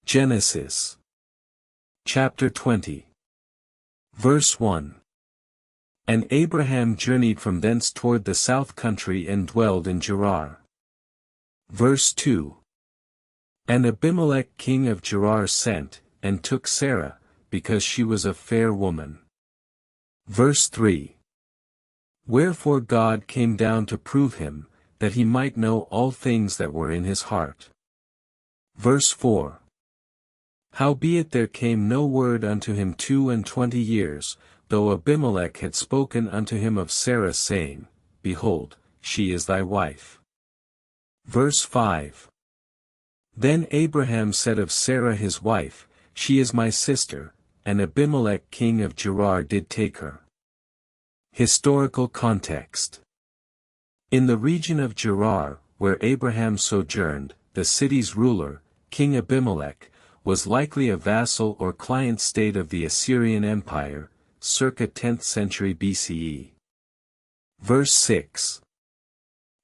Genesis chapter 20. Verse 1. And Abraham journeyed from thence toward the south country and dwelled in Gerar. Verse 2. And Abimelech king of Gerar sent, and took Sarah, because she was a fair woman. Verse 3. Wherefore God came down to prove him, that he might know all things that were in his heart. Verse 4. Howbeit there came no word unto him 22 years, though Abimelech had spoken unto him of Sarah saying, Behold, she is thy wife. Verse 5. Then Abraham said of Sarah his wife, She is my sister, and Abimelech king of Gerar did take her. Historical context. In the region of Gerar, where Abraham sojourned, the city's ruler, King Abimelech, was likely a vassal or client state of the Assyrian Empire, circa 10th century BCE. Verse 6.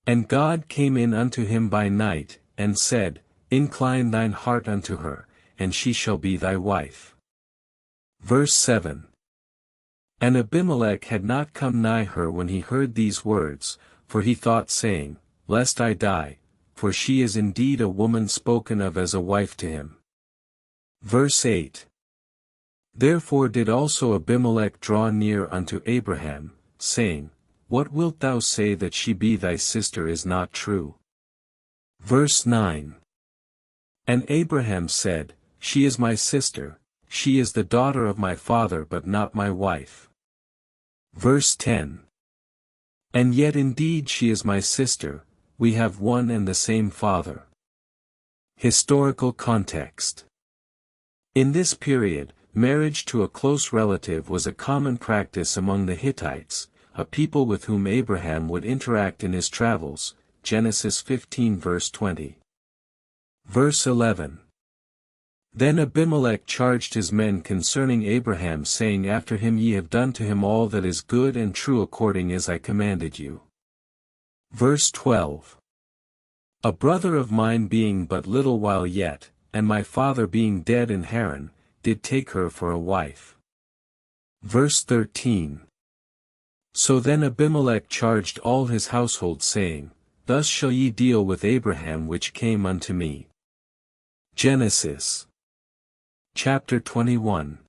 And God came in unto him by night, and said, Incline thine heart unto her, and she shall be thy wife. Verse 7. And Abimelech had not come nigh her when he heard these words, for he thought saying, Lest I die, for she is indeed a woman spoken of as a wife to him. Verse 8. Therefore did also Abimelech draw near unto Abraham, saying, What wilt thou say that she be thy sister is not true? Verse 9. And Abraham said, She is my sister, she is the daughter of my father but not my wife. Verse 10. And yet indeed she is my sister, we have one and the same father. Historical context. In this period, marriage to a close relative was a common practice among the Hittites, a people with whom Abraham would interact in his travels, Genesis 15 verse 20. Verse 11. Then Abimelech charged his men concerning Abraham saying after him Ye have done to him all that is good and true according as I commanded you. Verse 12. A brother of mine being but little while yet, and my father being dead in Haran, did take her for a wife. Verse 13. So then Abimelech charged all his household saying, Thus shall ye deal with Abraham which came unto me. Genesis chapter 21.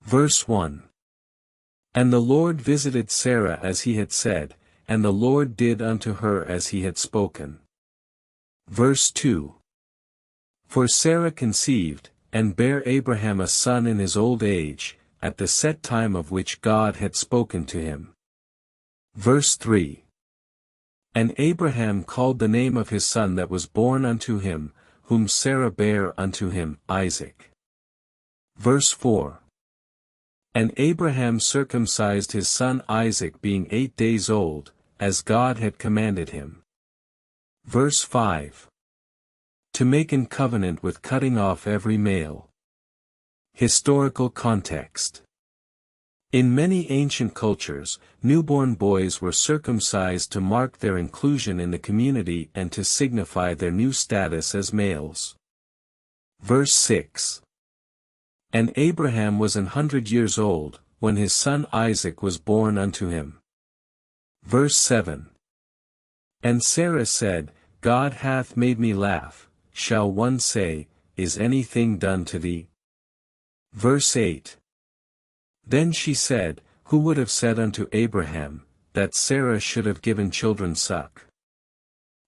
Verse 1. And the Lord visited Sarah as he had said, and the Lord did unto her as he had spoken. Verse 2. For Sarah conceived, and bare Abraham a son in his old age, at the set time of which God had spoken to him. Verse 3. And Abraham called the name of his son that was born unto him, whom Sarah bare unto him, Isaac. Verse 4. And Abraham circumcised his son Isaac being 8 days old, as God had commanded him. Verse 5. To make an covenant with cutting off every male. Historical context. In many ancient cultures, newborn boys were circumcised to mark their inclusion in the community and to signify their new status as males. Verse 6. And Abraham was 100 years old, when his son Isaac was born unto him. Verse 7. And Sarah said, God hath made me laugh, shall one say, Is anything done to thee? Verse 8. Then she said, Who would have said unto Abraham, that Sarah should have given children suck?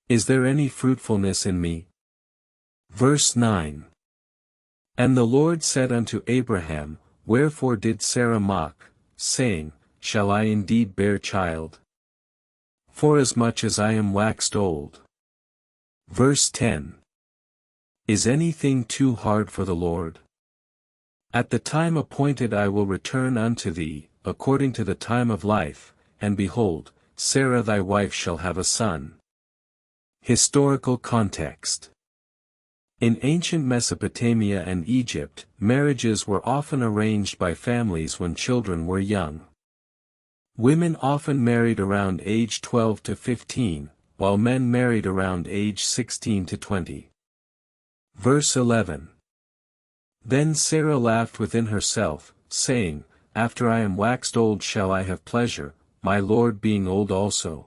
Is there any fruitfulness in me? Verse 9. And the Lord said unto Abraham, Wherefore did Sarah mock, saying, Shall I indeed bear child? Forasmuch as I am waxed old. Verse 10. Is anything too hard for the Lord? At the time appointed I will return unto thee, according to the time of life, and behold, Sarah thy wife shall have a son. Historical context. In ancient Mesopotamia and Egypt, marriages were often arranged by families when children were young. Women often married around age 12 to 15, while men married around age 16 to 20. Verse 11. Then Sarah laughed within herself, saying, After I am waxed old shall I have pleasure, my Lord being old also.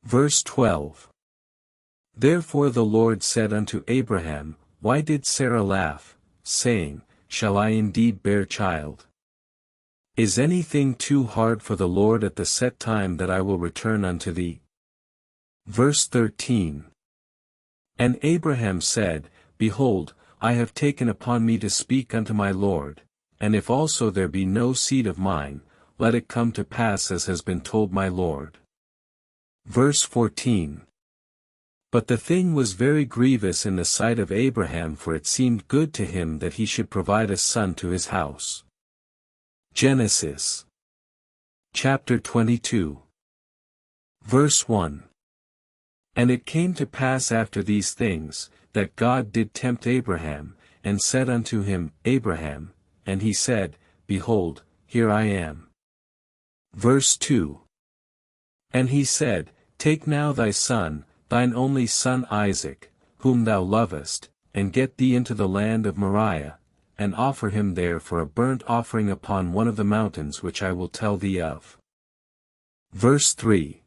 Verse 12. Therefore the Lord said unto Abraham, Why did Sarah laugh, saying, Shall I indeed bear child? Is anything too hard for the Lord at the set time that I will return unto thee? Verse 13. And Abraham said, Behold, I have taken upon me to speak unto my Lord, and if also there be no seed of mine, let it come to pass as has been told my Lord. Verse 14. But the thing was very grievous in the sight of Abraham, for it seemed good to him that he should provide a son to his house. Genesis chapter 22. Verse 1. And it came to pass after these things, that God did tempt Abraham, and said unto him, Abraham, and he said, Behold, here I am. Verse 2. And he said, Take now thy son, thine only son Isaac, whom thou lovest, and get thee into the land of Moriah, and offer him there for a burnt offering upon one of the mountains which I will tell thee of. Verse 3.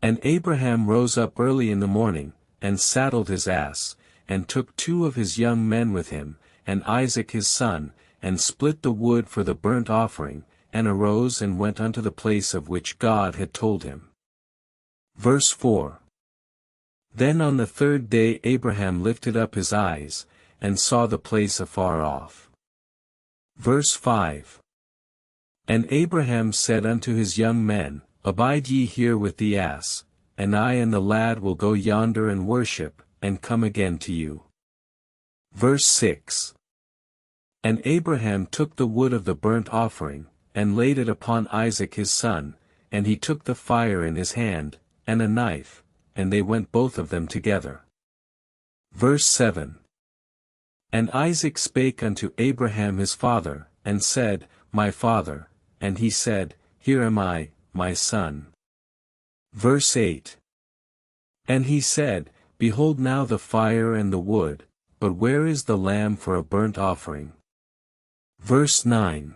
And Abraham rose up early in the morning, and saddled his ass, and took 2 of his young men with him, and Isaac his son, and split the wood for the burnt offering, and arose and went unto the place of which God had told him. Verse 4. Then on the 3rd day Abraham lifted up his eyes, and saw the place afar off. Verse 5. And Abraham said unto his young men, Abide ye here with the ass, and I and the lad will go yonder and worship, and come again to you. Verse 6. And Abraham took the wood of the burnt offering, and laid it upon Isaac his son, and he took the fire in his hand, and a knife, and they went both of them together. Verse 7. And Isaac spake unto Abraham his father, and said, My father, and he said, Here am I, my son. Verse 8. And he said, Behold now the fire and the wood, but where is the lamb for a burnt offering? Verse 9.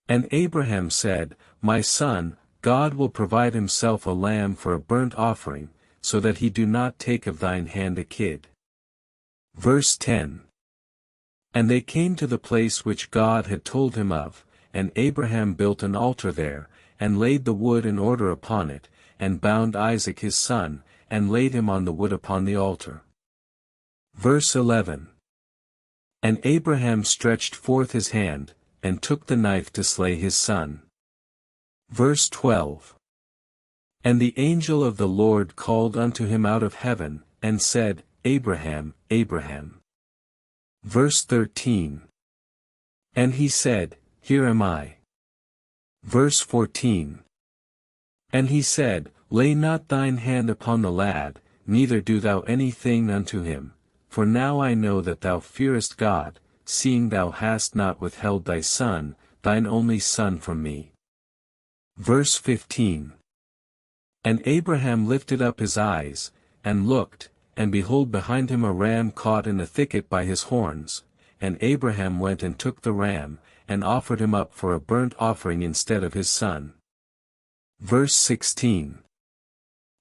And Abraham said, My son, God will provide himself a lamb for a burnt offering, so that he do not take of thine hand a kid. Verse 10. And they came to the place which God had told him of, and Abraham built an altar there, and laid the wood in order upon it, and bound Isaac his son, and laid him on the wood upon the altar. Verse 11. And Abraham stretched forth his hand, and took the knife to slay his son. Verse 12. And the angel of the Lord called unto him out of heaven, and said, Abraham, Abraham. Verse 13. And he said, Here am I. Verse 14. And he said, Lay not thine hand upon the lad, neither do thou anything unto him, for now I know that thou fearest God, seeing thou hast not withheld thy son, thine only son from me. Verse 15. And Abraham lifted up his eyes, and looked, and behold behind him a ram caught in a thicket by his horns, and Abraham went and took the ram, and offered him up for a burnt offering instead of his son. Verse 16.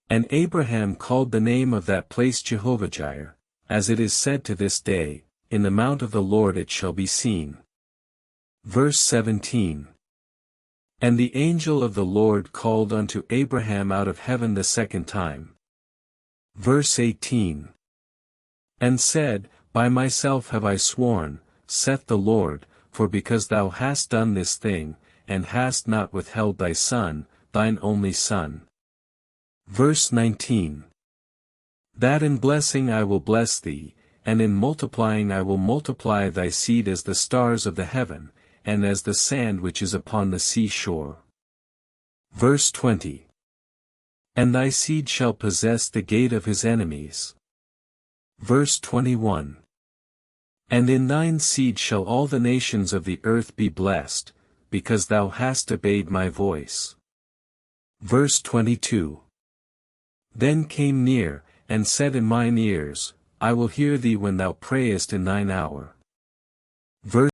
And Abraham called the name of that place Jehovah-Jireh, as it is said to this day, In the mount of the Lord it shall be seen. Verse 17. And the angel of the Lord called unto Abraham out of heaven the second time. Verse 18. And said, By myself have I sworn, saith the Lord, for because thou hast done this thing, and hast not withheld thy son, thine only son. Verse 19. That in blessing I will bless thee, and in multiplying I will multiply thy seed as the stars of the heaven, and as the sand which is upon the sea shore. Verse 20. And thy seed shall possess the gate of his enemies. Verse 21. And in thine seed shall all the nations of the earth be blessed, because thou hast obeyed my voice. Verse 22. Then came near, and said in mine ears, I will hear thee when thou prayest in thine hour. Verse